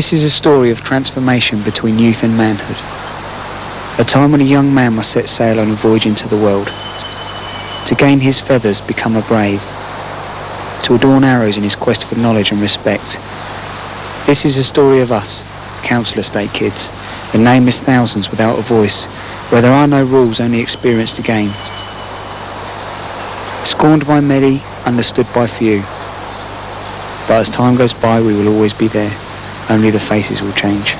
This is a story of transformation between youth and manhood. A time when a young man must set sail on a voyage into the world. To gain his feathers, become a brave. To adorn arrows in his quest for knowledge and respect. This is a story of us, council estate kids, the nameless thousands without a voice, where there are no rules, only experience to gain. Scorned by many, understood by few. But as time goes by, we will always be there. Only the faces will change.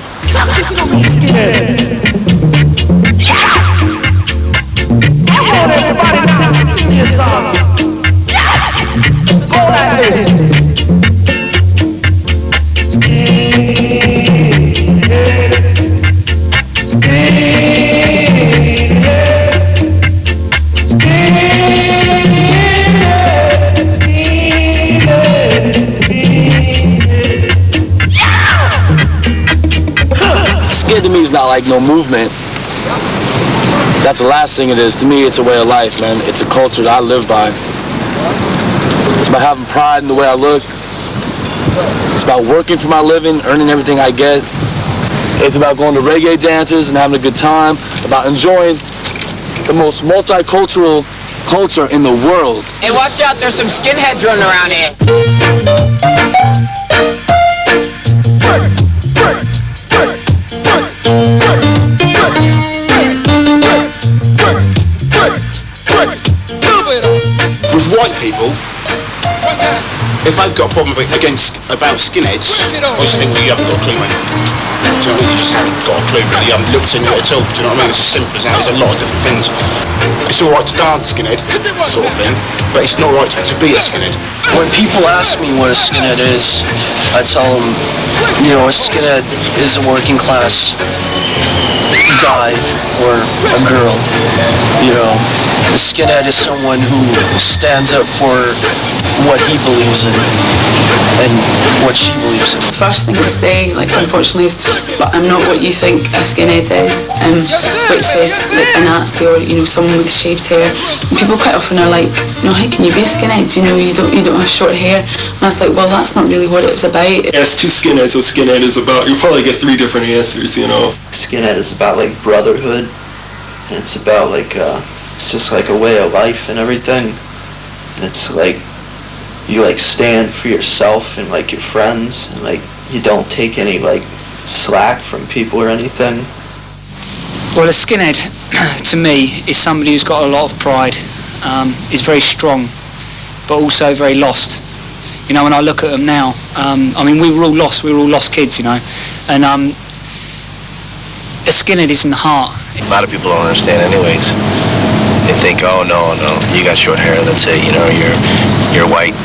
Skinhead to me is not like no movement. That's the last thing it is. To me, it's a way of life, man. It's a culture that I live by. It's about having pride in the way I look. It's about working for my living, earning everything I get. It's about going to reggae dances and having a good time, about enjoying the most multicultural culture in the world. Hey, watch out, there's some skinheads running around here. With white people, if they've got a problem about skinheads, I just think, well, you haven't got a clue, mate. Do you know what I mean? You just haven't got a clue, really. You haven't looked into it at all. Do you know what I mean? It's as simple as that. There's a lot of different things. It's alright to dance skinhead, sort of thing, but it's not right to be a skinhead. When people ask me what a skinhead is, I tell them, you know, a skinhead is a working class guy or a girl. You know, a skinhead is someone who stands up for what he believes in and what she believes in. The first thing to say, like, unfortunately, is, but I'm not what you think a skinhead is, which is like a Nazi or, you know, someone with shaved hair. And people quite often are like, you know, how can you be a skinhead? You know, you don't have short hair. And I was like, well, that's not really what it was about. Ask two skinheads what skinhead is about, you'll probably get three different answers, you know. Skinhead is about like brotherhood, and it's about like it's just like a way of life and everything. It's like you like stand for yourself and like your friends, and like you don't take any like slack from people or anything. Well, a skinhead, to me, is somebody who's got a lot of pride, is very strong, but also very lost. You know, when I look at them now, I mean, we were all lost kids, you know, and a skinhead is in the heart. A lot of people don't understand anyways. They think, oh, no, you got short hair, that's it, you know, you're white,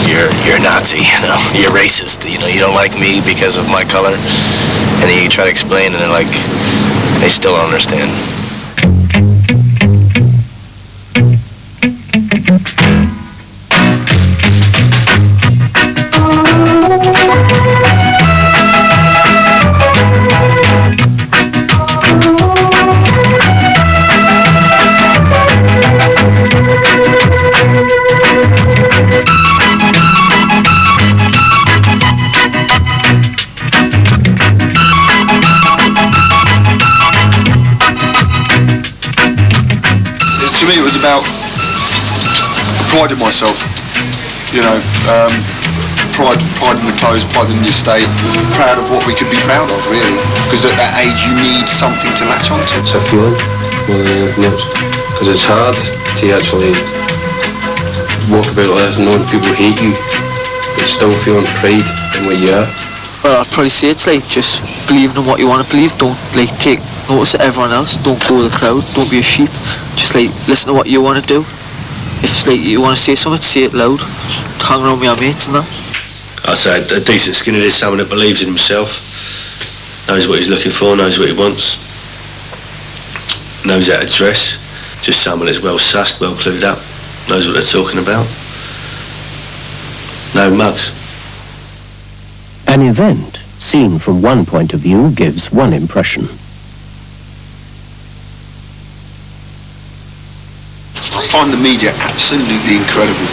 you're a Nazi, you know, you're racist, you know, you don't like me because of my color. And then you try to explain, and they're like, they still don't understand. To me, it was about pride in myself, you know, pride in the clothes, pride in the estate, proud of what we could be proud of, really, because at that age you need something to latch onto. It's a feeling more than anything else, because it's hard to actually walk about life knowing people hate you, but still feeling pride in what you are. Well, I'd probably say it's like just believing in what you want to believe. Don't like take notice of everyone else. Don't go with the crowd. Don't be a sheep. Just like listen to what you want to do. If like you want to say something, say it loud. Just hang around with your mates and that. I'd say a decent skinhead is someone that believes in himself, knows what he's looking for, knows what he wants, knows how to dress. Just someone that's well sussed, well clued up, knows what they're talking about. No mugs. An event seen from one point of view gives one impression. I find the media absolutely incredible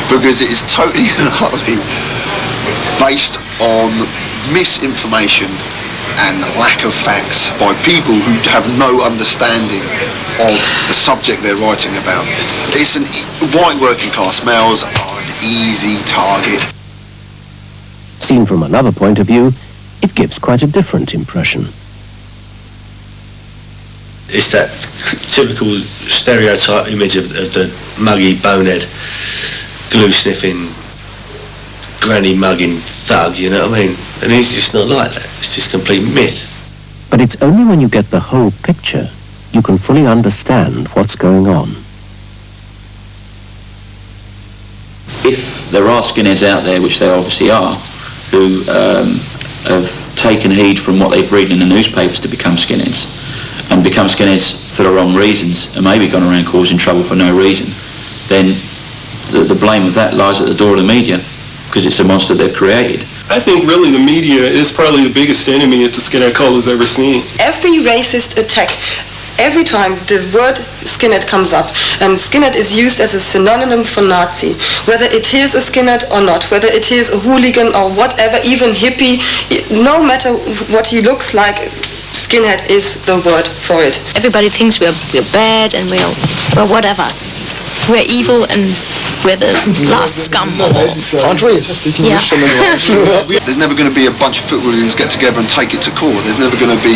because it is totally and utterly based on misinformation and lack of facts by people who have no understanding of the subject they're writing about. White working class males are an easy target. Seen from another point of view, it gives quite a different impression. It's that typical stereotype image of the muggy, bonehead, glue-sniffing, granny-mugging thug, you know what I mean? And he's just not like that. It's just complete myth. But it's only when you get the whole picture you can fully understand what's going on. If there are skinheads out there, which there obviously are, who have taken heed from what they've read in the newspapers to become skinheads, and become skinheads for the wrong reasons, and maybe gone around causing trouble for no reason, then the blame of that lies at the door of the media, because it's a monster they've created. I think really the media is probably the biggest enemy that the skinhead cult has ever seen. Every racist attack, every time the word skinhead comes up, and skinhead is used as a synonym for Nazi, whether it is a skinhead or not, whether it is a hooligan or whatever, even hippie, no matter what he looks like, skinhead is the word for it. Everybody thinks we're bad and we're whatever. We're evil and we're the last scum. Aren't we? Yeah. There's never going to be a bunch of footballers get together and take it to court. There's never going to be,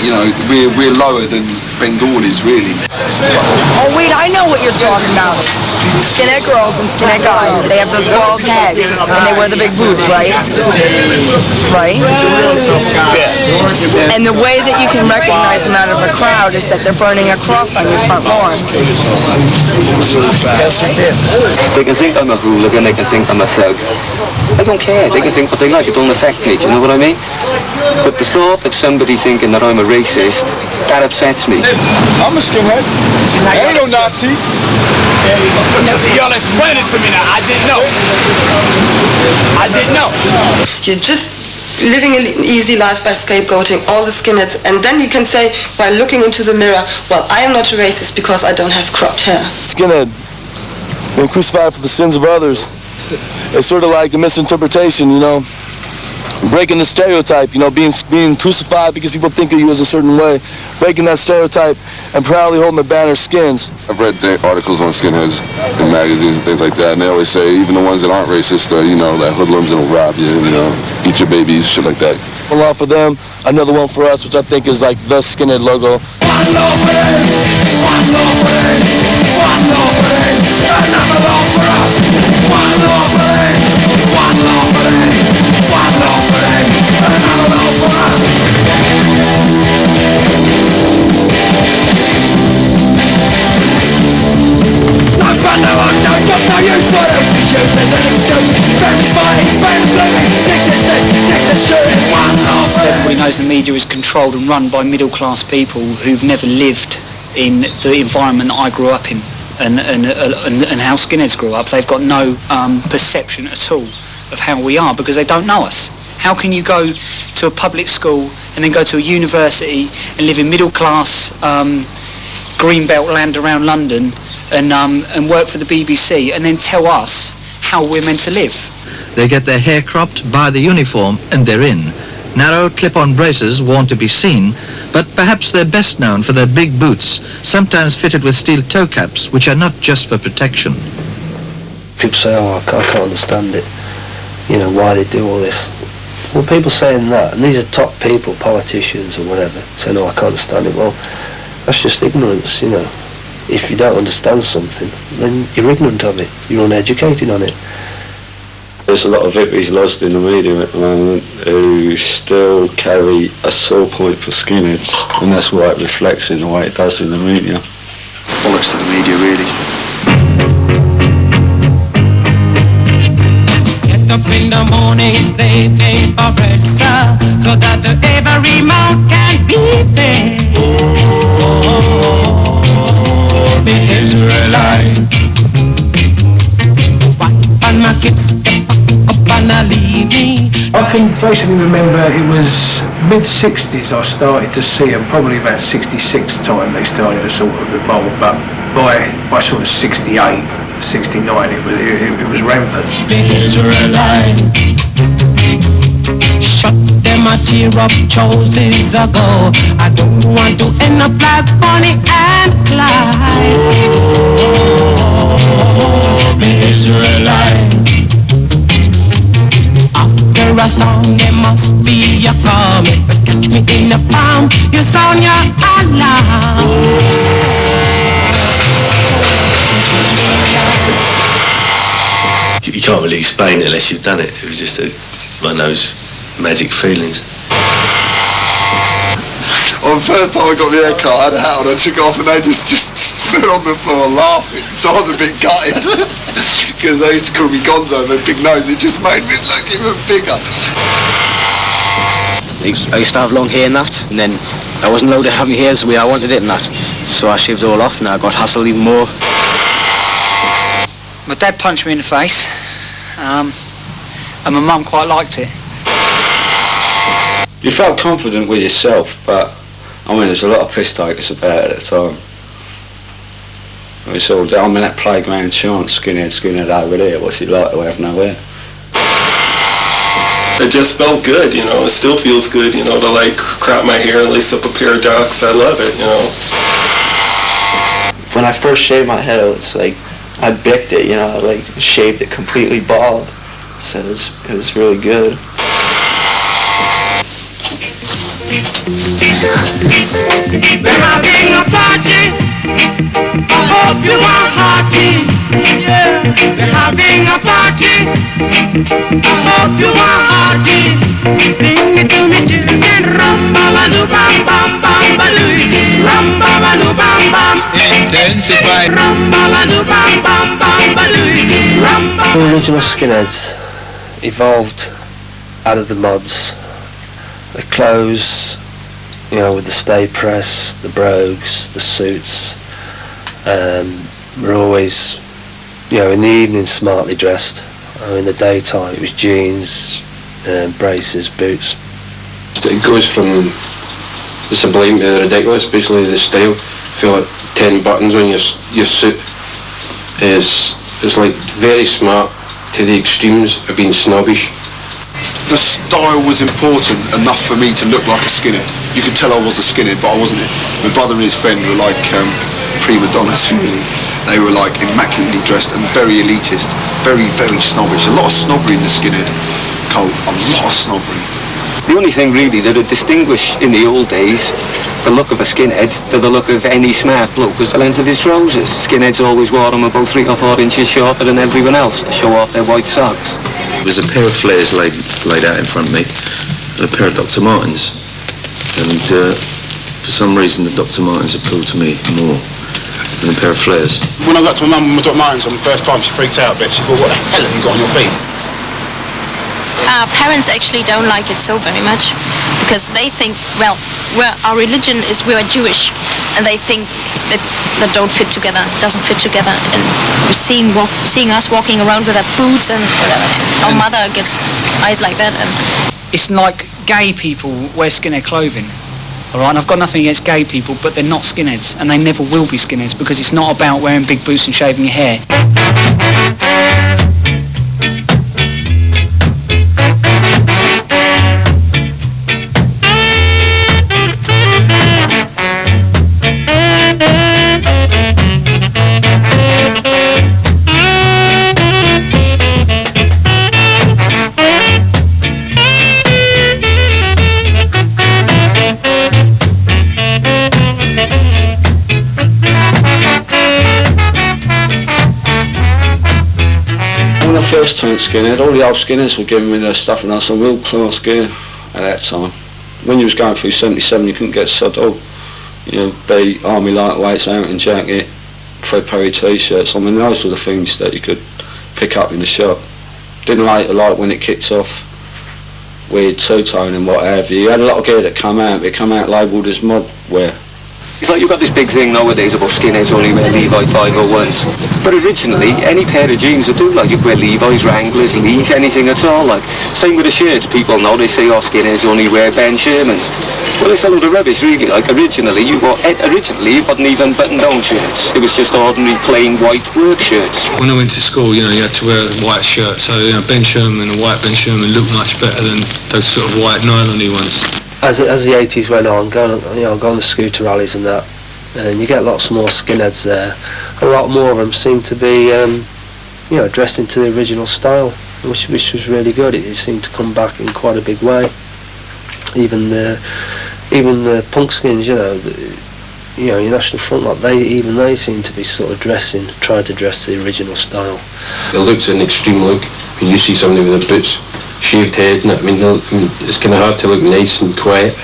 you know, we're lower than Bengalis, really. Oh wait, I know what you're talking about. Skinhead girls and skinhead guys. They have those bald heads and they wear the big boots, right? Right? Yeah. And the way that you can recognize them out of a crowd is that they're burning a cross on your front lawn. They can think I'm a hooligan, they can think I'm a thug. I don't care, they can think what they like, it don't affect me, do you know what I mean? But the thought of somebody thinking that I'm a racist, that upsets me. I'm a skinhead. I ain't no Nazi. Y'all explain it to me now. I didn't know. I didn't know. You're just living an easy life by scapegoating all the skinheads, and then you can say, by looking into the mirror, well, I am not a racist because I don't have cropped hair. Skinhead, being crucified for the sins of others. It's sort of like a misinterpretation, you know, breaking the stereotype, you know, being crucified because people think of you as a certain way, breaking that stereotype and proudly holding the banner skins. I've read articles on skinheads in magazines and things like that, and they always say even the ones that aren't racist, you know, that hoodlums and will rob you, you know, eat your babies, shit like that. One law for them, another one for us, which I think is like the skinhead logo. Everybody knows the media is controlled and run by middle-class people who've never lived in the environment that I grew up in and how skinheads grew up. They've got no perception at all of how we are because they don't know us. How can you go to a public school and then go to a university and live in middle-class greenbelt land around London and work for the BBC and then tell us how we're meant to live? They get their hair cropped, buy the uniform, and they're in. Narrow clip-on braces worn to be seen, but perhaps they're best known for their big boots, sometimes fitted with steel toe caps, which are not just for protection. People say, oh, I can't understand it, you know, why they do all this. Well, people saying that, and these are top people, politicians or whatever, say, no, I can't understand it. Well, that's just ignorance, you know. If you don't understand something, then you're ignorant of it, you're uneducated on it. There's a lot of hippies lost in the media at the moment who still carry a sore point for skinheads, and that's why it reflects in the way it does in the media. Bollocks to the media, really. Get up in the morning, stay paying for bread, sir, so that every mouth can be fed. Oh, the Israelite. And my kids up and I leave me. I can basically remember it was mid-60s I started to see them, probably about 66 time they started to sort of evolve, but by sort of 68, 69 it was rampant. The Israelite. Shut tear up choices ago. I don't want to end up like Bonnie and Clyde. Oh, Israelite. After a storm, there must be a calm. If you catch me in the palm, you sound your alarm. You can't really explain it unless you've done it. It was just one of those magic feelings. Well, the first time I got my haircut, I had a hat on, I took it off and they just fell on the floor laughing. So I was a bit gutted. Because they used to call me Gonzo with a big nose. It just made me look even bigger. I used to have long hair and that, and then I wasn't allowed to have my hair the way I wanted it and that. So I shaved it all off and I got hassled even more. My dad punched me in the face, and my mum quite liked it. You felt confident with yourself, but I mean, there's a lot of piss takers about it at the time. It's all, I'm in that playground chant, skinhead, skinhead over there, what's it like to have no hair? It just felt good, you know, it still feels good, you know, to like crop my hair and lace up a pair of ducks. I love it, you know. When I first shaved my head, it's like, I bicked it, you know, I like shaved it completely bald. So it was really good. We're having a party. I hope you are hearty. Yeah. We're having a party. I hope you are hearty. Sing it to me, children. Rum ba ba doo bam bam bam ba doo. Rum ba ba doo bam bam. Intensify. Rum ba ba doo bam bam bam ba doo. Rum ba. The original skinheads evolved out of the mods. The clothes, you know, with the stay press, the brogues, the suits, were always, you know, in the evening smartly dressed. In the daytime it was jeans, braces, boots. It goes from the sublime to the ridiculous, basically the style. I feel like 10 buttons on your suit is like very smart to the extremes of being snobbish. The style was important enough for me to look like a skinhead. You could tell I was a skinhead, but I wasn't it. My brother and his friend were like prima donnas, really. They were like immaculately dressed and very elitist, very, very snobbish. A lot of snobbery in the skinhead cult, a lot of snobbery. The only thing really that would distinguish in the old days the look of a skinhead to the look of any smart bloke was the length of his trousers. Skinheads always wore them about 3 or 4 inches shorter than everyone else to show off their white socks. There's a pair of flares laid out in front of me and a pair of Dr. Martens, and for some reason the Dr. Martens appealed to me more than a pair of flares. When I got to my mum with my Dr. Martens on the first time, she freaked out a bit. She thought, what the hell have you got on your feet? Our parents actually don't like it so very much because they think, well, our religion is we're Jewish, and they think that don't fit together, doesn't fit together. And seeing us walking around with our boots and whatever, our mother gets eyes like that. And it's like gay people wear skinhead clothing. All right, and I've got nothing against gay people, but they're not skinheads, and they never will be skinheads because it's not about wearing big boots and shaving your hair. When I first turned skinhead, all the old skinheads were giving me their stuff and that's a real class gear at that time. When you was going through 77 you couldn't get so dog. You know, be army lightweights, outing jacket, Fred Perry t-shirts. I mean, those were the things that you could pick up in the shop. Didn't like when it kicked off, weird two-tone and what have you. You had a lot of gear that come out, but it come out labelled as mod wear. It's like you've got this big thing nowadays about skinheads only wear Levi 501s. But originally, any pair of jeans would do, like you'd wear Levi's, Wranglers, Lees, anything at all. Like, same with the shirts. People know, they say, oh, skinheads only wear Ben Shermans. Well, it's a load of rubbish, really. Like, originally, you wasn't even button-down shirts. It was just ordinary, plain white work shirts. When I went to school, you had to wear a white shirt. So, Ben Sherman, a white Ben Sherman looked much better than those sort of white nylon-y ones. As the 80s went on, going to scooter rallies and that, and you get lots more skinheads there. A lot more of them seem to be, dressed into the original style, which was really good. It seemed to come back in quite a big way. Even the punk skins, your National Front lot, they seem to be sort of trying to dress to the original style. It looks an extreme look when you see somebody with a boots, shaved head, and it's kind of hard to look nice and quiet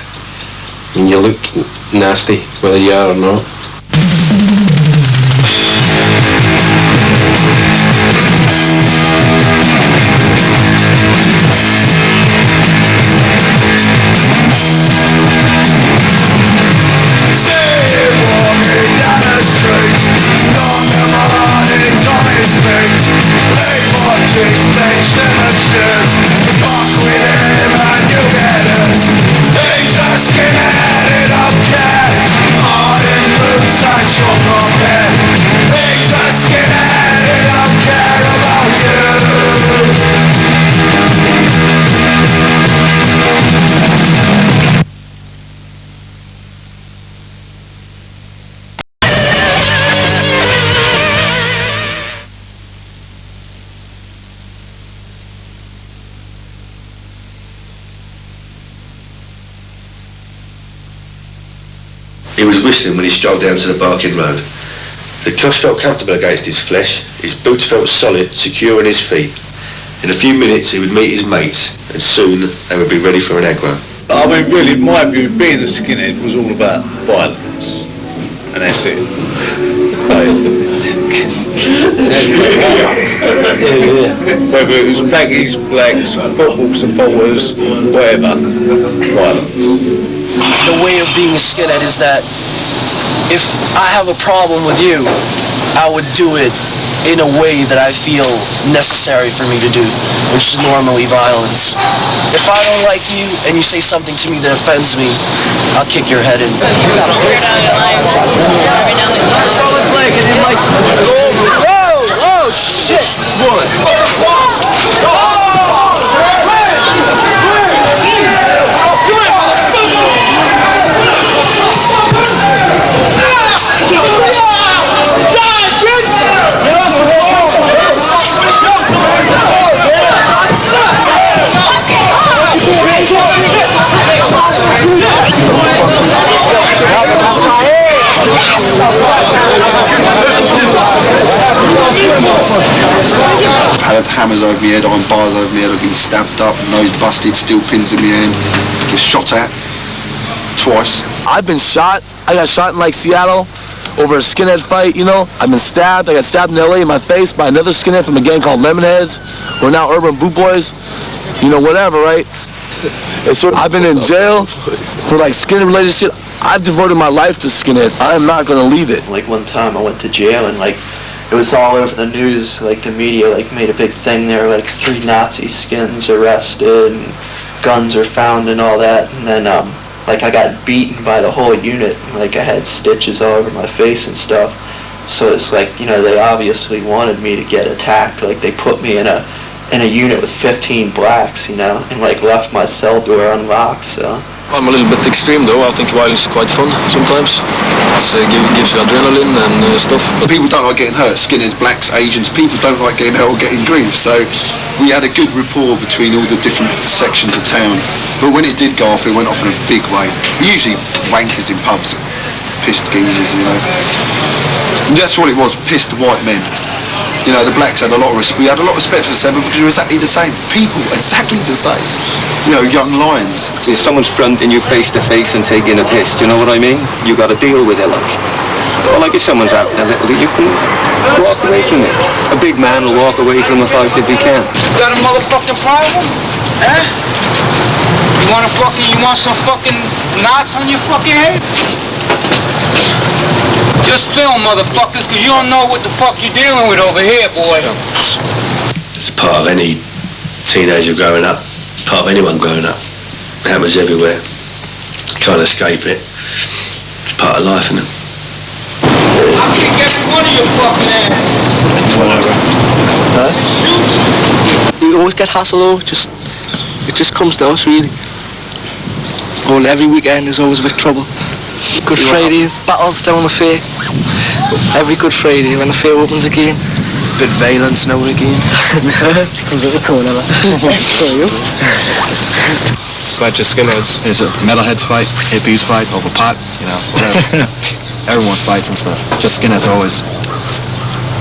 when you look nasty, whether you are or not. He was whistling when he strolled down to the Barking Road. The cloth felt comfortable against his flesh, his boots felt solid, secure on his feet. In a few minutes he would meet his mates, and soon they would be ready for an aggro. I mean, really, in my view, being a skinhead was all about violence, and that's it. Whether it was baggies, blacks, football supporters, whatever, violence. The way of being a skinhead is that if I have a problem with you, I would do it in a way that I feel necessary for me to do, which is normally violence. If I don't like you and you say something to me that offends me, I'll kick your head in. Oh shit! I had hammers over my head, iron bars over my head, I've been stabbed up, nose busted, steel pins in my hand, been shot at twice. I've been shot. I got shot in Seattle over a skinhead fight, I've been stabbed. I got stabbed in LA in my face by another skinhead from a gang called Lemonheads. We're now Urban Boot Boys. Whatever, right? I've been in jail for skinhead related shit. I've devoted my life to skinhead. I am not gonna leave it. One time I went to jail and it was all over the news, the media made a big thing there, 3 Nazi skins arrested and guns are found and all that, and then I got beaten by the whole unit, I had stitches all over my face and stuff, so it's they obviously wanted me to get attacked, they put me in a unit with 15 blacks, and left my cell door unlocked, so. I'm a little bit extreme though. I think violence is quite fun sometimes. It gives you adrenaline and stuff. People don't like getting hurt, skinheads, blacks, Asians, people don't like getting hurt or getting grief, so we had a good rapport between all the different sections of town. But when it did go off, it went off in a big way. Usually wankers in pubs, pissed geezers, And that's what it was, pissed white men. The blacks had a lot of respect. We had a lot of respect for Seven because we were exactly the same. People, exactly the same. Young lions. If someone's fronting you face to face and taking a piss, do you know what I mean? You got to deal with it, Or if someone's acting a little, you can walk away from it. A big man will walk away from a fight if he can. Got a motherfucking problem? Eh? You want some fucking knots on your fucking head? Just film, motherfuckers, because you don't know what the fuck you're dealing with over here, boy. It's part of any teenager growing up, part of anyone growing up. It happens everywhere. You can't escape it. It's part of life, isn't it? I'll kick every one of your fucking ass. Whatever. Huh? You always get hassle though, it just comes to us really. Every weekend is always a bit trouble. Good Fridays, battles down the fair. Every Good Friday when the fair opens again. Bit violence now and again. Comes out the corner. It's not just skinheads. It's a metalheads fight, hippies fight over pot, you know, whatever. Everyone fights and stuff. Just skinheads are always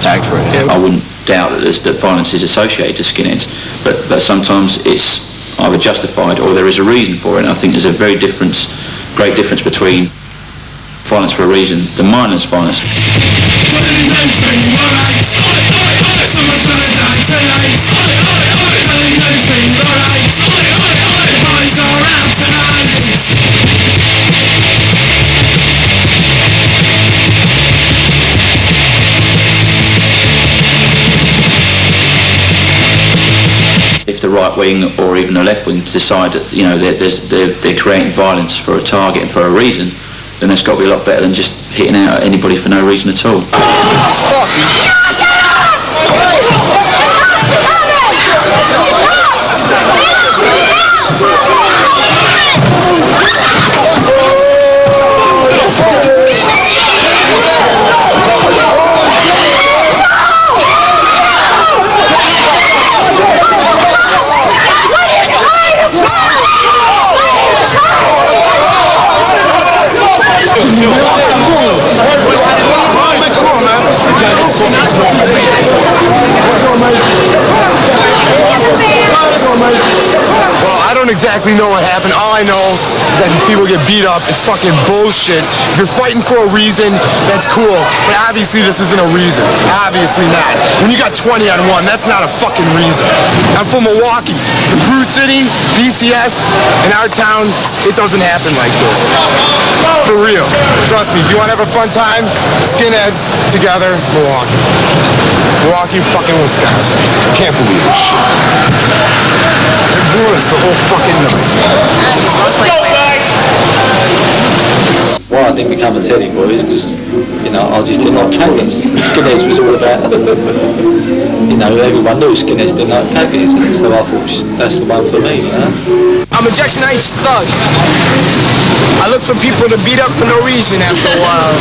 tagged for it. I wouldn't doubt that violence is associated to skinheads, but sometimes it's either justified or there is a reason for it. And I think there's a great difference between violence for a reason than mindless violence. If the right wing or even the left wing decide that they're creating violence for a target and for a reason, then that's got to be a lot better than just hitting out at anybody for no reason at all. Well, I don't exactly know what happened. All I know is that these people get beat up. It's fucking bullshit. If you're fighting for a reason, that's cool. But obviously this isn't a reason. Obviously not. When you got 20 on one, that's not a fucking reason. I'm from Milwaukee. The Brew City, BCS, in our town, it doesn't happen like this. For real. Trust me, if you want to have a fun time, skinheads together, Milwaukee. Milwaukee, fucking Wisconsin. Can't believe this shit. They're doing us the whole fucking night. Why I didn't become a Teddy Boys because, I just didn't like crackers. Skinheads was all about, everyone knew skinheads didn't like crackers, and so I thought that's the one for me, I'm a Jackson Heights thug. I look for people to beat up for no reason after a while.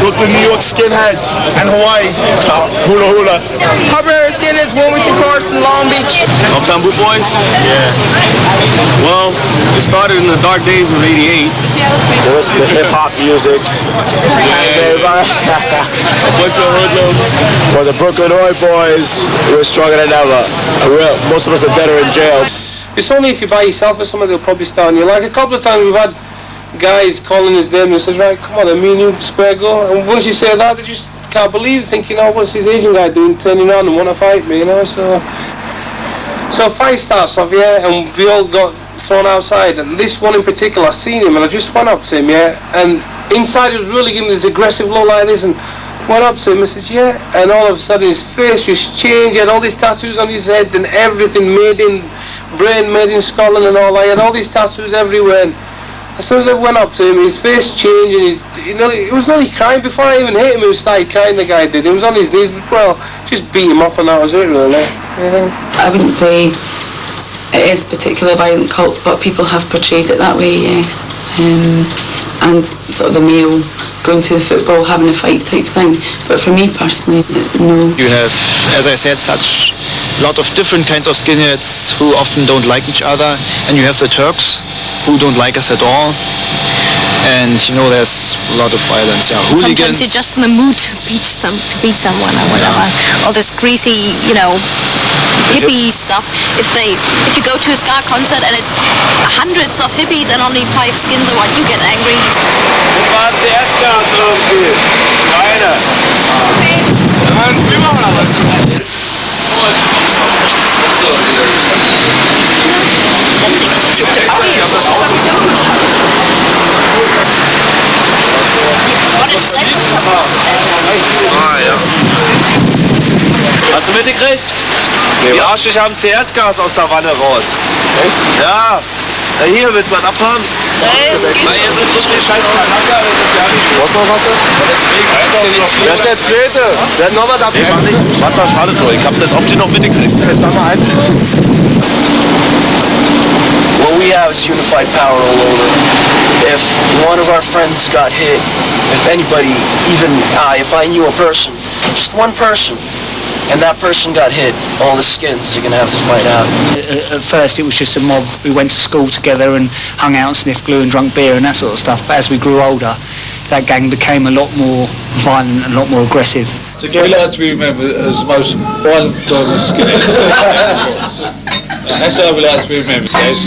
Brooklyn, New York skinheads, and Hawaii. Hula hula. Harbour skinheads, Wilmington, Carson, Long Beach. Uptown Boot Boys? Yeah. Well, it started in the dark days of '88. There was the hip-hop music. A bunch of hoodlums. For the Brooklyn Oi boys, we're stronger than ever. Most of us are better in jail. It's only if you're by yourself or something they'll probably start on you. Like a couple of times we've had guys calling his name and says, right, come on, me and you square go. And once you say that, they just can't believe it, thinking, what's this Asian guy doing, turning on and want to fight me, So a fight starts off, and we all got thrown outside. And this one in particular, I seen him and I just went up to him, and inside he was really giving this aggressive look like this, and went up to him and said, and all of a sudden his face just changed. He had all these tattoos on his head and everything made in brain, made in Scotland and all that. He had all these tattoos everywhere. And as soon as I went up to him, his face changed and he was nearly crying. Before I even hit him, he started crying, the guy did. He was on his knees, just beat him up and that was it really. I wouldn't say it is particularly a violent cult, but people have portrayed it that way, yes. And sort of the male going to the football, having a fight type thing. But for me personally, no. You have, as I said, such a lot of different kinds of skinheads who often don't like each other, and you have the Turks who don't like us at all. And there's a lot of violence. Hooligans. Sometimes you're just in the mood to beat someone or whatever. All this greasy, hippie stuff. If you go to a ska concert and it's hundreds of hippies and only 5 skins or what, you get angry. ja. Hast du mitgekriegt? Die Arschig haben CS-Gas aus der Wanne raus. Echt? Ja. Hier, willst du was abhaben? Nee, es geht schon. Was noch Wasser? Wer ist der Zweite? Wer hat noch was abhaben? Nee, mach nicht. Wasser schadet doch. Ich hab das oft noch mitgekriegt. Jetzt sag mal eins. What we have is unified power all over. If one of our friends got hit, if anybody, even if I knew a person, just one person, and that person got hit, all the skins are going to have to fight out. At first it was just a mob. We went to school together and hung out and sniffed glue and drunk beer and that sort of stuff. But as we grew older, that gang became a lot more violent and a lot more aggressive. We like to be remembered as the most violent verbal skinheads. That's how we like to be remembered, guys.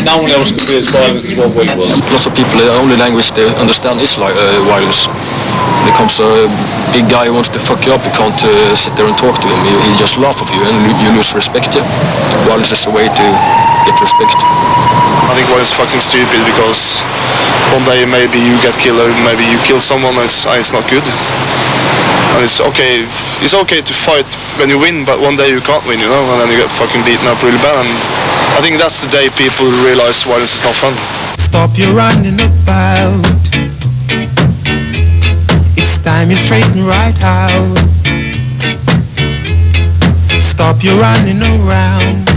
No one else could be as violent as what we was. Lots of people, the only language they understand is like violence. When it comes to a big guy who wants to fuck you up, you can't sit there and talk to him. He'll just laugh at you and you lose respect. Yeah? Violence is a way to get respect. I think violence is fucking stupid because one day maybe you get killed or maybe you kill someone and it's not good. And it's okay to fight when you win, but one day you can't win, you know, and then you get fucking beaten up really bad. And I think that's the day people realize violence is not fun. Stop your running about. It's time you straighten right out. Stop your running around,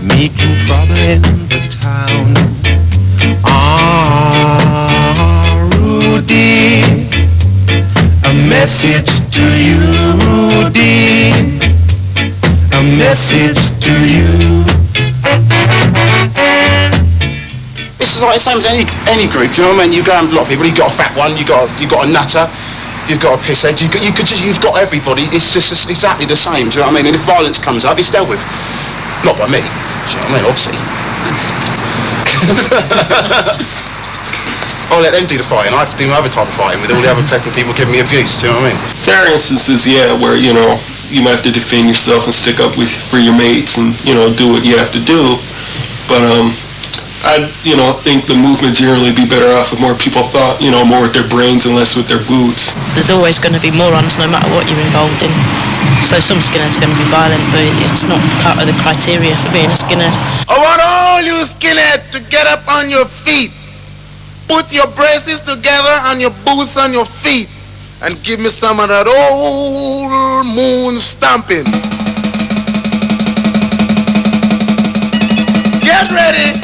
making trouble in the town. Rudy, a message to you, Rudy, a message to you. It's like the same as any group, do you know what I mean? You go and a lot of people, you've got a fat one, you've got a nutter, you've got a pisshead, you've got everybody, it's just exactly the same, do you know what I mean? And if violence comes up, it's dealt with. Not by me, do you know what I mean, obviously. I'll let them do the fighting, I have to do my other type of fighting with all the other fucking people giving me abuse, do you know what I mean? There are instances, yeah, where, you know, you might have to defend yourself and stick up for your mates and, you know, do what you have to do. But, I think the movement generally be better off if more people thought, you know, more with their brains and less with their boots. There's always going to be morons no matter what you're involved in. So some skinheads are going to be violent, but it's not part of the criteria for being a skinhead. I want all you skinheads to get up on your feet. Put your braces together and your boots on your feet and give me some of that old moon stomping. Get ready.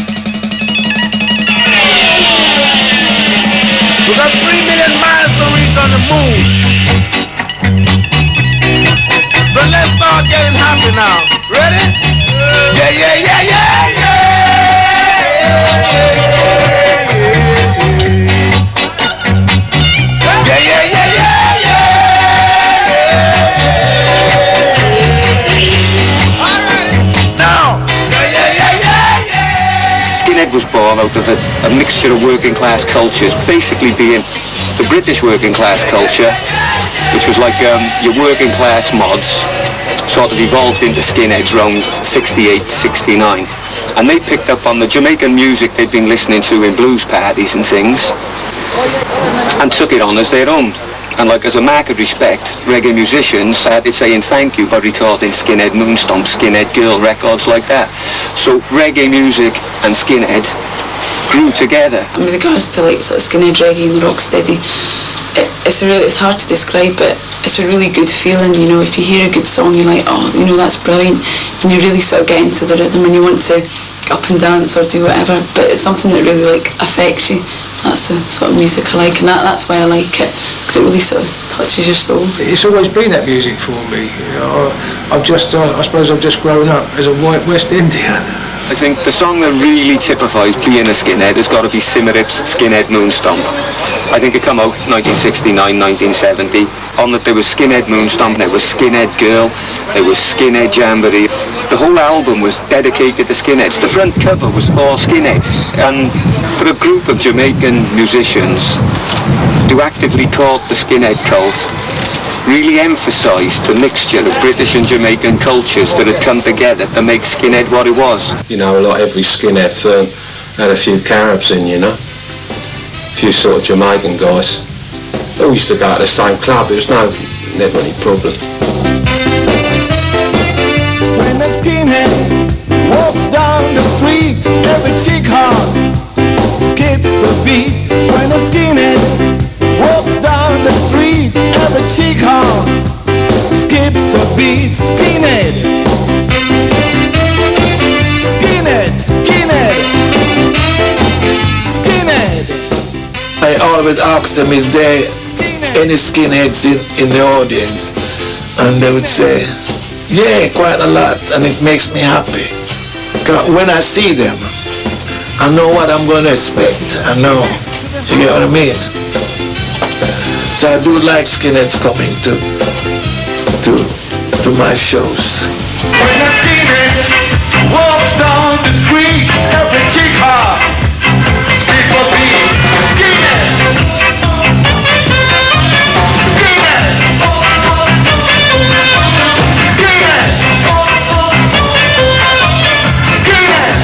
We got 3 million miles to reach on the moon. So let's start getting happy now. Ready? Yeah, yeah, yeah, yeah, yeah. Yeah, yeah, yeah, yeah, yeah. All right. Now. Yeah, yeah, yeah, yeah, yeah. Skinhead was born out of a mixture of working class cultures, basically being the British working class culture, which was like your working class mods, sort of evolved into skinheads around 68, 69. And they picked up on the Jamaican music they'd been listening to in blues parties and things, and took it on as their own. And like as a mark of respect, reggae musicians started saying thank you by recording Skinhead Moonstomp, Skinhead Girl records like that. So reggae music and Skinhead grew together. And with regards to like sort of Skinhead reggae and the rocksteady, it's hard to describe, but it's a really good feeling, you know. If you hear a good song, you're like, oh, you know, that's brilliant, and you really sort of get into the rhythm and you want to get up and dance or do whatever. But it's something that really like affects you. That's the sort of music I like, and that's why I like it, because it really sort of touches your soul. It's always been that music for me. You know, I suppose I've just grown up as a white West Indian. I think the song that really typifies being a skinhead has got to be Simmerip's Skinhead Moonstomp. I think it came out 1969, 1970. On that there was Skinhead Moonstomp, there was Skinhead Girl, there was Skinhead Jamboree. The whole album was dedicated to skinheads. The front cover was for skinheads. And for a group of Jamaican musicians to actively court the skinhead cult really emphasised the mixture of British and Jamaican cultures that had come together to make Skinhead what it was. You know, like every Skinhead firm had a few Caribs in, you know. A few sort of Jamaican guys. They all used to go to the same club. There was never any problem. When a skinhead walks down the street, every chick hop skips a beat. When a skinhead walks down the street, every chick hop skips a beat. Skinhead, skinhead, skinhead, skinhead. I always ask them, is there any skinheads in the audience? And they would say, yeah, quite a lot, and it makes me happy. When I see them, I know what I'm going to expect. I know, you get what I mean? So I do like skinheads coming to my shows. When a skinhead walks down the street, every chick hop skip a beat. Skinhead, skinhead, skinhead, skinhead.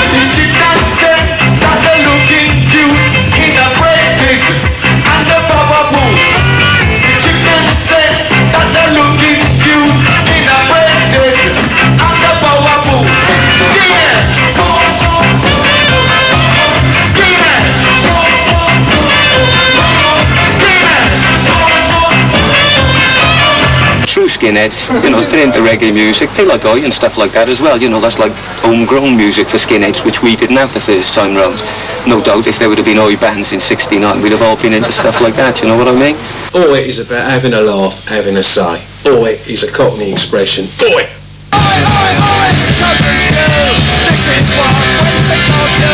The chick that said that they're looking cute in the braces and the baba boot. The chick that said that they're looking cute in the braces and the baba boot. Skinhead, skinhead, skinhead. True skinheads, you know, they're into reggae music. They like Oi and stuff like that as well. You know, that's like homegrown music for skinheads, which we didn't have the first time round. No doubt, if there would have been Oi bands in '69, we'd have all been into stuff like that. You know what I mean? Oi is about having a laugh, having a say. Oi is a Cockney expression. Oi! Chosen few, this is what we think of you.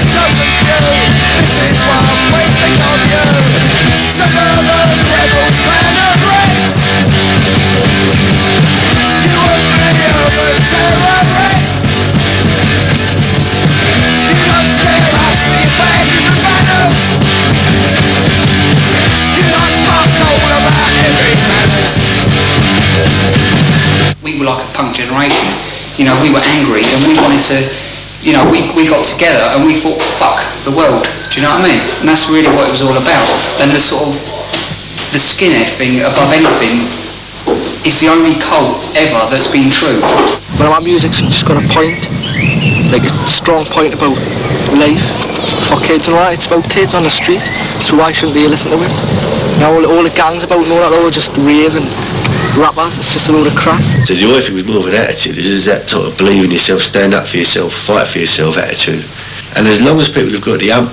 Chosen few, this is what we think of you. Suburban rebels, man of race. You and me are the terrorists. You don't scare us with your badges and banners. You don't fuck all about every manners. We were like a punk generation, you know, we were angry and we wanted to, you know, we got together and we thought, fuck the world, do you know what I mean? And that's really what it was all about. And the sort of, the skinhead thing above anything is the only cult ever that's been true. Well, our music's just got a point, like a strong point about life for kids and all that. It's about kids on the street, so why shouldn't they listen to it? Now all the gangs about and all that, they're all just raving rappers, it's just a load of crap. So the Oi thing was more of an attitude. It is that sort of believe in yourself, stand up for yourself, fight for yourself attitude. And as long as people have got the not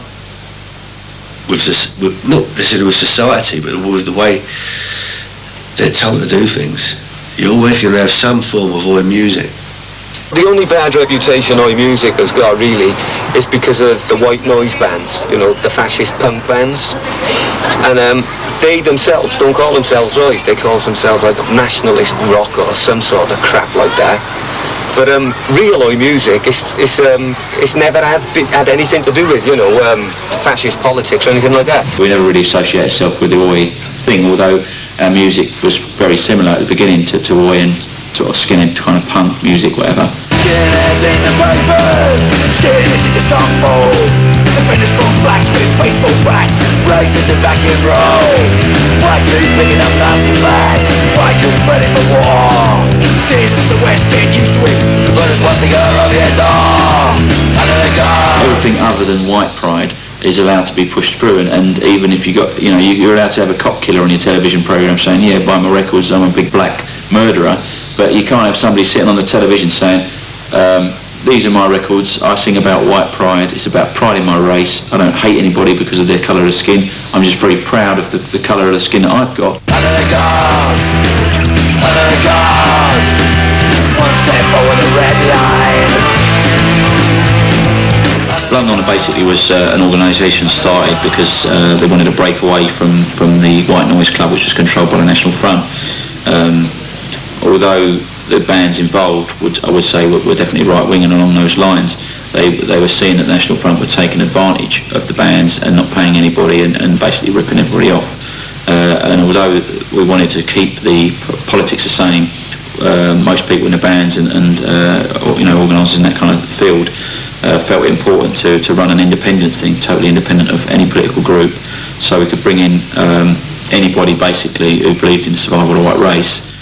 necessarily with society, but with the way they're told to do things, you're always going to have some form of Oi music. The only bad reputation Oi music has got, really, is because of the white noise bands, you know, the fascist punk bands. And they themselves don't call themselves Oi, they call themselves like nationalist rock or some sort of crap like that. But real Oi music, it's never had anything to do with, you know, fascist politics or anything like that. We never really associate ourselves with the Oi thing, although our music was very similar at the beginning to Oi and sort of skinhead kind of punk music, whatever. Skinheads in the papers, skinheads you just can't fall. The finished from blacks with baseball bats, races and vacuum roll. White dude picking up knives and bats, white dude ready for war. This is the West End used to it, but it's what's the girl of your door. Under the guard. Everything other than white pride is allowed to be pushed through, and even if you got, you know, you're allowed to have a cop killer on your television program saying, yeah, buy my records, I'm a big black murderer. But you can't have somebody sitting on the television saying, these are my records, I sing about white pride, it's about pride in my race, I don't hate anybody because of their colour of skin, I'm just very proud of the colour of the skin that I've got. Under the guards, one step forward the red line. Blunt Honor basically was an organisation started because they wanted to break away from the White Noise Club, which was controlled by the National Front. Although the bands involved, I would say, were definitely right-wing and along those lines, they were seeing that the National Front were taking advantage of the bands and not paying anybody and basically ripping everybody off. And although we wanted to keep the politics the same, most people in the bands and you know, organisers in that kind of field felt it important to run an independent thing, totally independent of any political group, so we could bring in anybody basically who believed in the survival of the white race.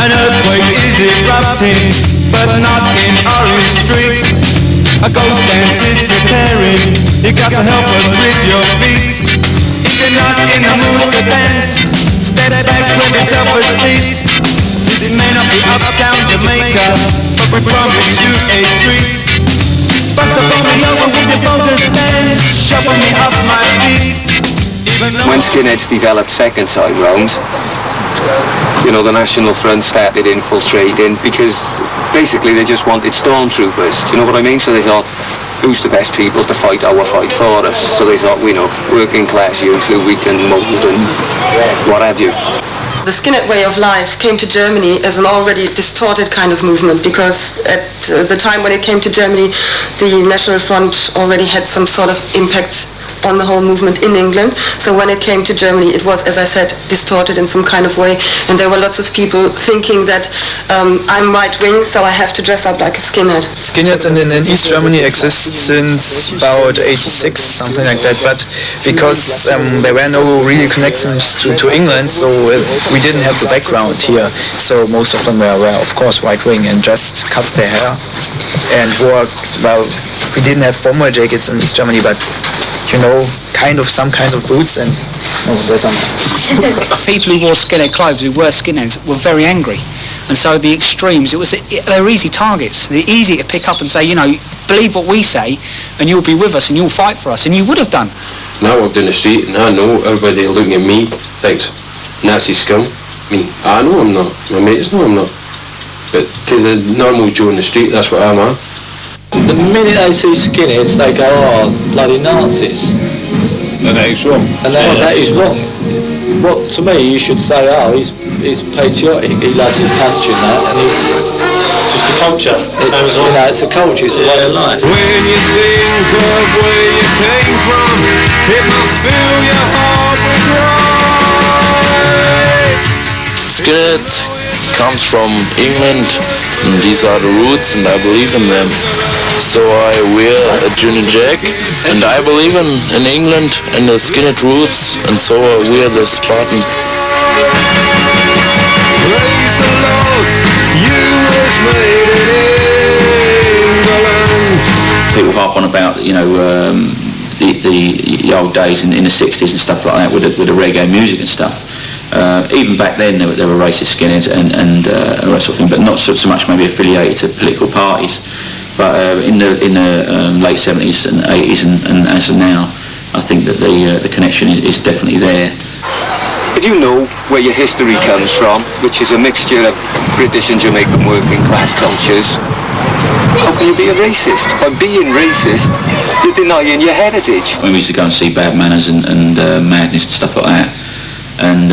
An earthquake is erupting, but not in Orange Street. A ghost dance is preparing, you got to help us with your feet. If you're not in the mood to dance, step back with yourself a seat. This may not be uptown Jamaica, but we promise you a treat. Bust up on me over with your bogus dance, shuffle me off my feet. When Skinheads developed second time round, you know, the National Front started infiltrating because basically they just wanted stormtroopers, do you know what I mean? So they thought, who's the best people to fight our fight for us? So they thought, we know, working class youth who we can mould and what have you. The skinhead way of life came to Germany as an already distorted kind of movement, because at the time when it came to Germany, the National Front already had some sort of impact on the whole movement in England. So when it came to Germany, it was, as I said, distorted in some kind of way. And there were lots of people thinking that I'm right-wing, so I have to dress up like a skinhead. Skinheads in East Germany exist since about 86, something like that, but because there were no really connections to England, so we didn't have the background here. So most of them were of course, right-wing and just cut their hair and wore, well, we didn't have bomber jackets in East Germany, but you know, some kind of boots and people who wore skinhead clothes, who were skinheads, were very angry, and so the extremes, they were easy targets. They're easy to pick up and say, you know, believe what we say and you'll be with us and you'll fight for us, and you would have done. And I walk down the street and I know everybody looking at me thinks Nazi scum. I mean, I know I'm not, my mates know I'm not, but to the normal Joe in the street, that's what I'm at. The minute they see skinheads, they go, oh, bloody Nazis. And that is wrong. And that is wrong. What, to me, you should say, oh, he's patriotic, he loves his country and that, and he's... Just a culture. It's, you know, it's a culture, it's a way of life. When you think of where you came from, it must fill your heart with pride. Skinhead comes from England, and these are the roots, and I believe in them. So I wear a Union Jack, and I believe in England and the skinhead roots, and so I wear the Spartan. Praise the Lord, you was made in England. People harp on about, you know, the old days in the 60s and stuff like that with the reggae music and stuff. Even back then there were racist skinheads and all that sort of thing, but not so much maybe affiliated to political parties. But in the late 70s and 80s and as of now, I think that the connection is definitely there. If you know where your history comes from, which is a mixture of British and Jamaican working class cultures, how can you be a racist? By being racist, you're denying your heritage. When we used to go and see Bad Manners and Madness and stuff like that, and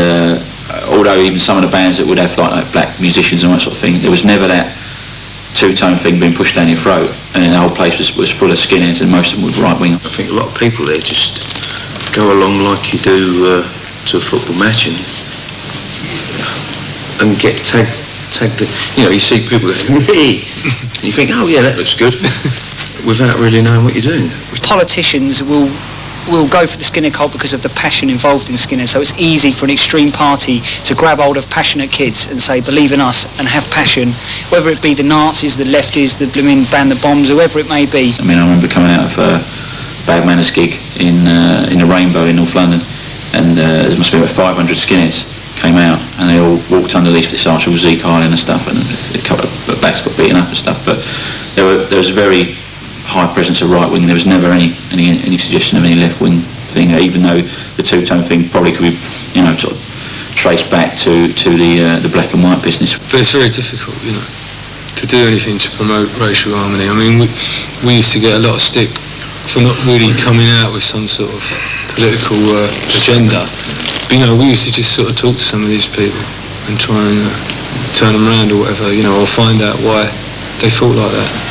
although even some of the bands that would have like black musicians and that sort of thing, there was never that two-tone thing being pushed down your throat, and the whole place was full of skinheads, and most of them were right-wing. I think a lot of people there just go along like you do to a football match and get tagged. You know, you see people going, hey, and you think, oh yeah, that looks good, without really knowing what you're doing. Politicians will go for the skinhead cult because of the passion involved in skinhead, so it's easy for an extreme party to grab hold of passionate kids and say, believe in us, and have passion, whether it be the Nazis, the lefties, the blooming ban the bombs, whoever it may be. I mean, I remember coming out of a Bad Manners gig in the Rainbow in North London, and there must be about 500 skinheads came out, and they all walked underneath this arch of Zeke Island and stuff, and a couple of blacks got beaten up and stuff, but there was a very high presence of right wing. There was never any suggestion of any left wing thing, even though the two-tone thing probably could be, you know, sort of traced back to the black and white business. But it's very difficult, you know, to do anything to promote racial harmony. I mean, we used to get a lot of stick for not really coming out with some sort of political agenda. But, you know, we used to just sort of talk to some of these people and try and turn them around or whatever, you know, or find out why they thought like that.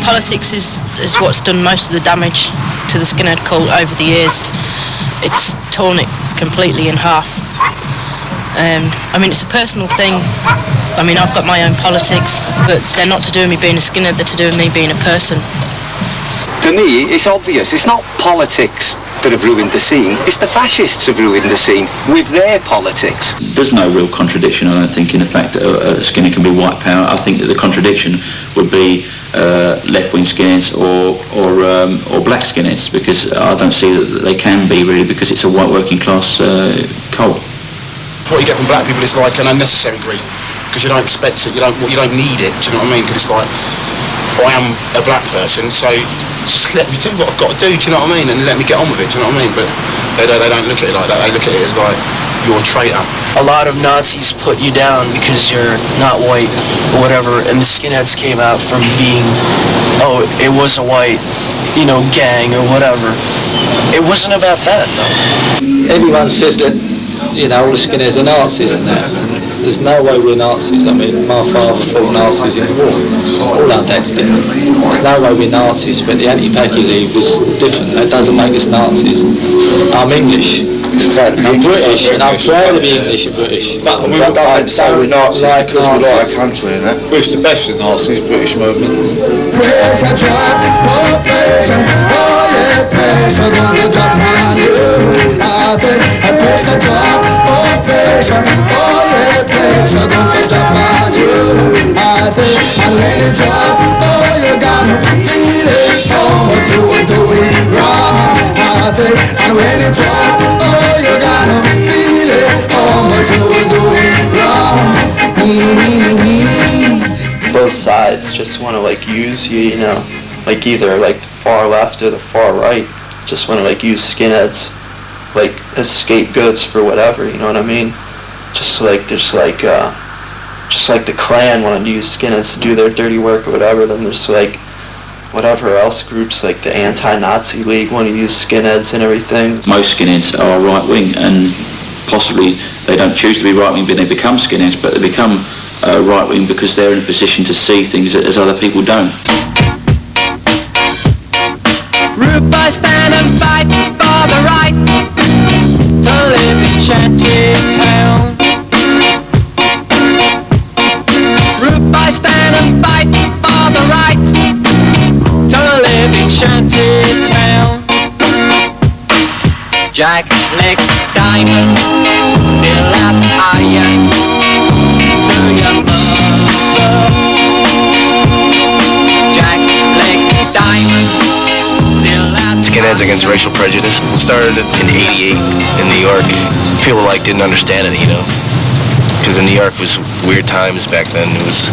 Politics is what's done most of the damage to the skinhead cult over the years. It's torn it completely in half. I mean, it's a personal thing. I mean, I've got my own politics, but they're not to do with me being a skinhead, they're to do with me being a person. To me, it's obvious. It's not politics that have ruined the scene. It's the fascists have ruined the scene with their politics. There's no real contradiction, I don't think, in the fact that a skinhead can be white power. I think that the contradiction would be left-wing skinheads or black skinheads, because I don't see that they can be, really, because it's a white working class cult. What you get from black people is like an unnecessary grief, because you don't expect it, you don't need it, do you know what I mean? Because it's like, I am a black person, so just let me do what I've got to do, do you know what I mean? And let me get on with it, do you know what I mean? But they don't look at it like that, they look at it as like, you're a traitor. A lot of Nazis put you down because you're not white or whatever, and the skinheads came out from being, oh, it was a white, you know, gang or whatever. It wasn't about that, though. Everyone said that, you know, all the skinheads are Nazis and that. There's no way we're Nazis. I mean, my father fought Nazis in the war. All our dads did. There's no way we're Nazis, but the Anti-Packy League was different. That doesn't make us Nazis. I'm English. I'm British, and I'm proud to be English and British. But we don't say we're Nazis because we like our country and that. We're the best in Nazis, British movement. And when it's off, oh, you gotta feel it. Oh, what you were doing wrong. I say, and when it's off, oh, you gotta feel it. Oh, what you were doing wrong. Both sides just want to like use you, you know, like either like the far left or the far right. Just want to like use skinheads like as scapegoats for whatever, you know what I mean? Just like the Klan want to use skinheads to do their dirty work or whatever, then there's like whatever else groups like the Anti-Nazi League want to use skinheads and everything. Most skinheads are right-wing, and possibly they don't choose to be right-wing, but they become skinheads, but they become right-wing because they're in a position to see things as other people don't. Rude boys stand and fight for the right to live in shanty town. Rude boys stand and fight for the right to live in shanty town. Jack, Nick, Diamond, fill up iron to your mother. Jack, Nick, Diamond. Skinheads Against Racial Prejudice started in '88 in New York. People like didn't understand it, you know, because in New York was weird times back then. It was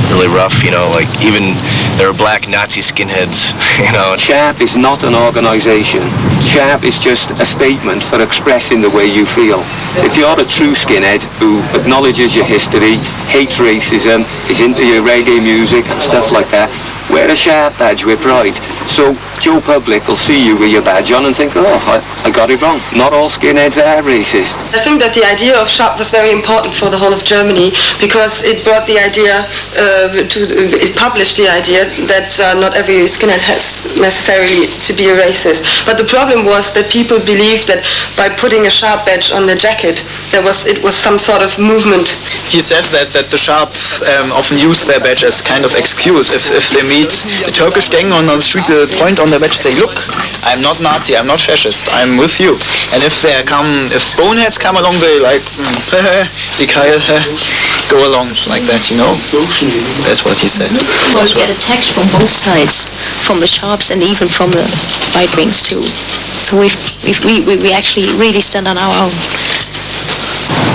really rough, you know, like even there were black Nazi skinheads, you know. CHAP is not an organisation. CHAP is just a statement for expressing the way you feel. If you're a true skinhead who acknowledges your history, hates racism, is into your reggae music and stuff like that, wear a CHAP badge with pride. So Joe Public will see you with your badge on and think, oh, I got it wrong. Not all skinheads are racist. I think that the idea of CHAP was very important for the whole of Germany because it brought the idea, it published the idea that not every skinhead has necessarily to be a racist. But the problem was that people believed that by putting a CHAP badge on their jacket, it was some sort of movement. He says that the CHAP often use their badge as kind of excuse. If they meet a Turkish gang on the street, they'll point on their badge and say, look, I'm not Nazi, I'm not fascist, I'm with you. And if boneheads come along, they like, go along like that, you know. That's what he said. Well, we get attacks from both sides, from the sharps and even from the right wings too. So we actually really stand on our own.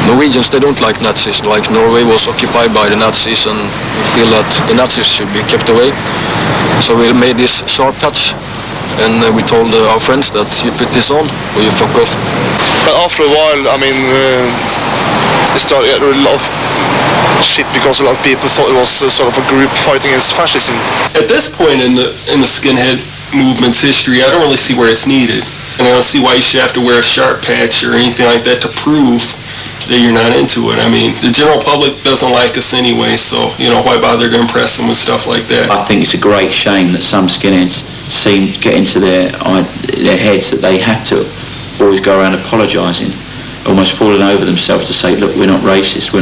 Norwegians, they don't like Nazis. Like Norway was occupied by the Nazis, and we feel that the Nazis should be kept away. So we made this sharp patch, and we told our friends that you put this on or you fuck off. But after a while, I mean, it started getting a lot of shit because a lot of people thought it was sort of a group fighting against fascism. At this point in the skinhead movement's history, I don't really see where it's needed, and I don't see why you should have to wear a sharp patch or anything like that to prove that you're not into it. I mean, the general public doesn't like us anyway, so, you know, why bother to impress them with stuff like that? I think it's a great shame that some skinheads seem to get into their heads that they have to always go around apologising, almost falling over themselves to say, look, we're not racist,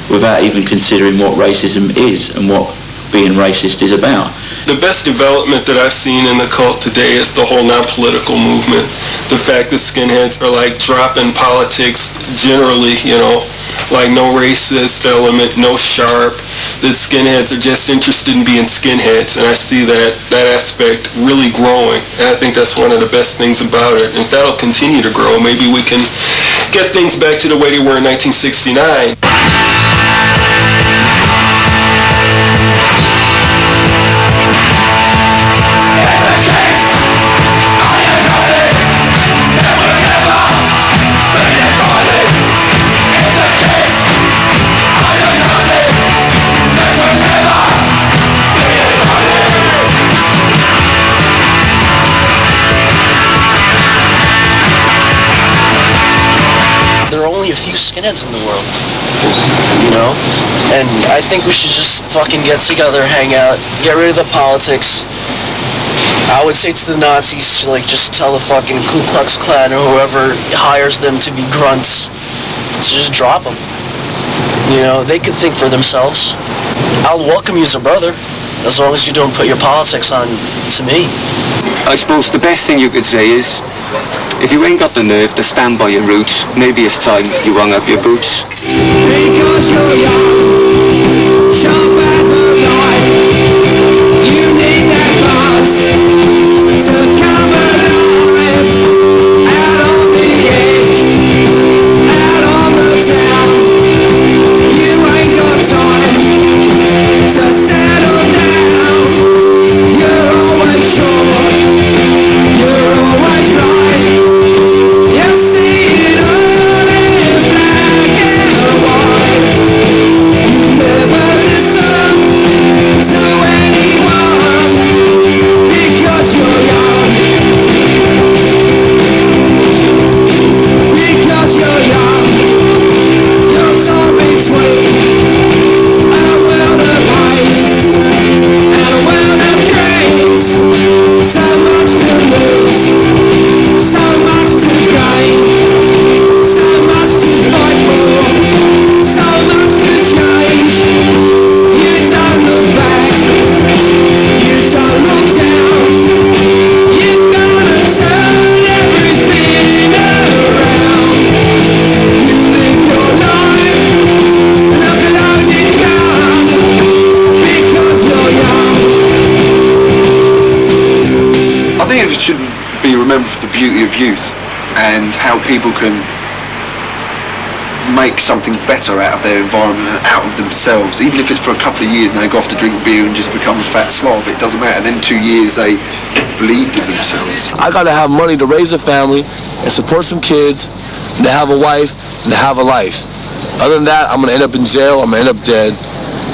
without even considering what racism is and what being racist is about. The best development that I've seen in the cult today is the whole non-political movement. The fact that skinheads are like dropping politics generally, you know, like no racist element, no sharp, that skinheads are just interested in being skinheads, and I see that aspect really growing, and I think that's one of the best things about it. And if that'll continue to grow, maybe we can get things back to the way they were in 1969. There are only a few skinheads in the world, you know? And I think we should just fucking get together, hang out, get rid of the politics. I would say to the Nazis, like, just tell the fucking Ku Klux Klan or whoever hires them to be grunts to just drop them. You know, they can think for themselves. I'll welcome you as a brother, as long as you don't put your politics on to me. I suppose the best thing you could say is, if you ain't got the nerve to stand by your roots, maybe it's time you hung up your boots. Because you're young, sharp as a knife, you need that buzz to come alive. Out on the edge, out on the town, you ain't got time to settle down. You're always sure, you're always right. You see it all in black and white. You never listen to anyone because you're young. Because you're young, you're torn between a world of life and a world of dreams. So much to lose, so much to gain, so much to fight for, so much to change. You don't look back, you don't look down. You're gonna turn everything around. You live your life, look alone and gone, because you're young. I think it should be remembered for the beauty of youth and how people can make something better out of their environment and out of themselves, even if it's for a couple of years and they go off to drink beer and just become a fat slob. It doesn't matter. Then 2 years they believed in themselves. I gotta have money to raise a family and support some kids, and to have a wife and to have a life. Other than that, I'm gonna end up in jail, I'm gonna end up dead.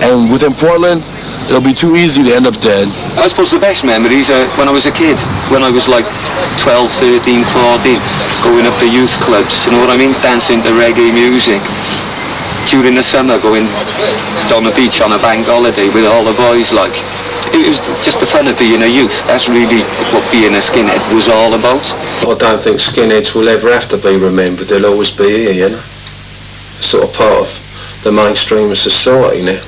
And within Portland, it'll be too easy to end up dead. I suppose the best memories are when I was a kid, when I was like 12, 13, 14, going up to youth clubs, you know what I mean, dancing to reggae music. During the summer, going down the beach on a bank holiday with all the boys, like. It was just the fun of being a youth. That's really what being a skinhead was all about. I don't think skinheads will ever have to be remembered. They'll always be here, you know. Sort of part of the mainstream of society now.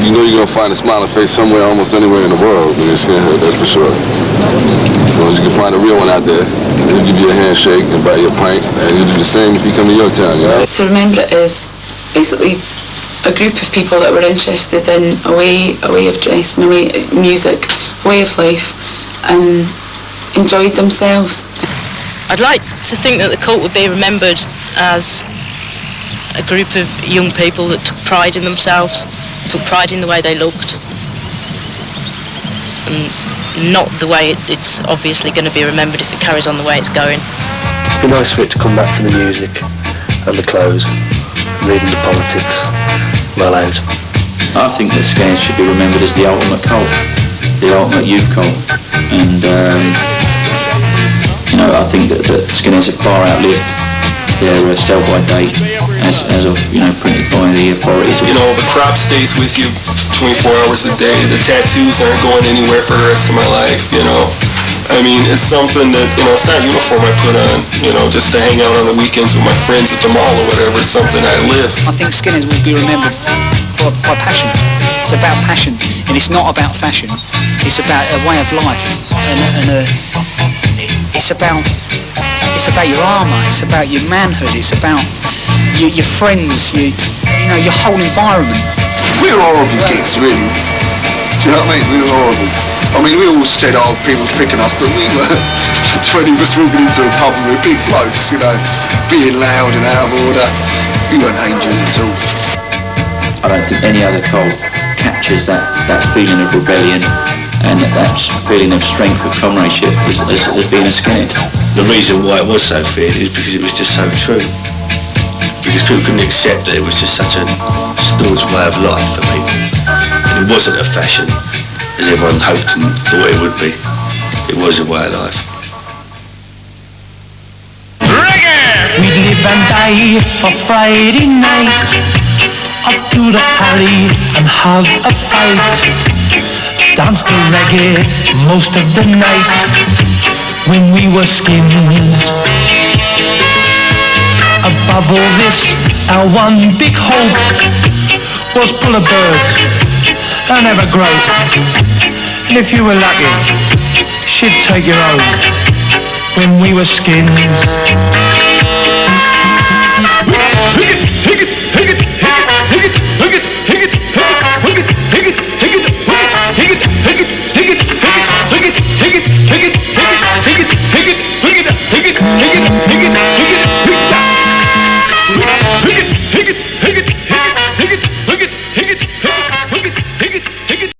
You know you're going to find a smiling face somewhere, almost anywhere in the world when you're a skinhead, that's for sure. As long as you can find a real one out there, he'll give you a handshake and buy you a pint, and you'll do the same if you come to your town, you know? To remember it is basically a group of people that were interested in a way of dressing, music, a way of life, and enjoyed themselves. I'd like to think that the cult would be remembered as a group of young people that took pride in themselves, took pride in the way they looked, and not the way it's obviously going to be remembered if it carries on the way it's going. It'd be nice for it to come back for the music and the clothes, leaving the politics well out. I think that Skinheads should be remembered as the ultimate cult, the ultimate youth cult, and you know, I think that Skinheads have far outlived their sell-by date as of, you know, printed by the authorities. You know, the crop stays with you 24 hours a day. The tattoos aren't going anywhere for the rest of my life, you know. I mean, it's something that, you know, it's not a uniform I put on, you know, just to hang out on the weekends with my friends at the mall or whatever. It's something I live. I think Skinheads will be remembered by passion. It's about passion, and it's not about fashion. It's about a way of life, and it's about your armour, it's about your manhood, it's about your friends, you know, your whole environment. We were horrible kids, really. Do you know what I mean? We were horrible. I mean, we all said, oh, people's picking us, but we were 20 of us walking into a pub and we were big blokes, you know, being loud and out of order. We weren't angels at all. I don't think any other cult captures that feeling of rebellion and that feeling of strength of comradeship as being a skinhead. The reason why it was so feared is because it was just so true. Because people couldn't accept that it was just such a staunch way of life for people. And it wasn't a fashion, as everyone hoped and thought it would be. It was a way of life. We'd live and die for Friday night, off to the alley and have a fight. Dance to reggae most of the night when we were skins. Above all this, our one big hope was pull a bird and have a grope. And if you were lucky, she'd take your own when we were skins. Hick it, hick it, hick it, hick it, hick it, hick it, hick it, hick it.